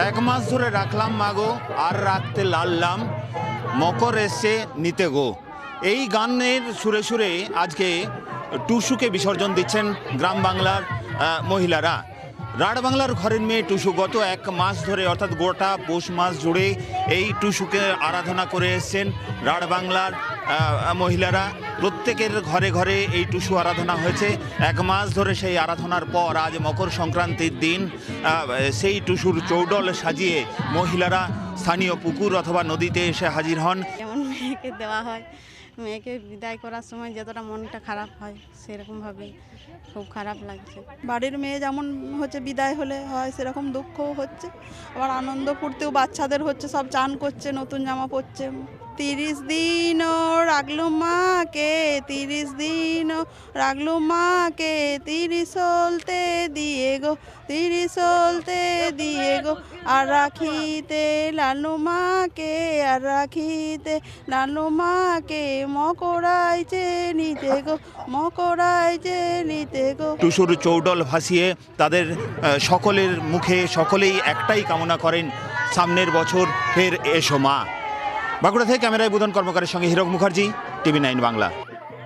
এক মাস ধরে রাখলাম মাগো আর রাখতে লাললাম, মকর এসে নিতে গো। এই গানের সুরে সুরে আজকে টুসুকে বিসর্জন দিচ্ছেন গ্রাম বাংলার মহিলারা। রাঢ় বাংলার ঘরের মেয়ে টুসু গত এক মাস ধরে অর্থাৎ গোটা পৌষ মাস জুড়ে এই টুসুকে আরাধনা করে এসছেন রাঢ় বাংলার মহিলারা। প্রত্যেকের ঘরে ঘরে এই টুসু আরাধনা হয়েছে এক মাস ধরে। সেই আরাধনার পর আজ মকর সংক্রান্তির দিন সেই টুসুর চৌডল সাজিয়ে মহিলারা স্থানীয় পুকুর অথবা নদীতে এসে হাজির হন। যেমন মেয়েকে দেওয়া হয়, মেয়েকে বিদায় করার সময় যতটা মনটা খারাপ হয় সেরকমভাবে খুব খারাপ লাগছে। বাড়ির মেয়ে যেমন হচ্ছে বিদায় হলে হয় সেরকম দুঃখও হচ্ছে, আবার আনন্দ ফুর্তিও বাচ্চাদের হচ্ছে, সব চান করছে, নতুন জামা পরছে। 30 দিনও রাখলো মাকে, 30 দিনও রাখলো মাকে, 30 সলতে দিয়ে গো, 30 সলতে দিয়ে গো। আর রাখিতে লালু মাকে, আর রাখিতে লালু মাকে, মকরাইছে নিতে গো, মকরাইছে নিতে গো। টুসুর চৌডল ভাসিয়ে তাদের সকলের মুখে সকলেই একটাই কামনা করেন, সামনের বছর ফের এসো মা। বাঁকুড়া থেকে ক্যামেরায় বুধন কর্মকারের সঙ্গে হীরক মুখার্জি, TV9 বাংলা।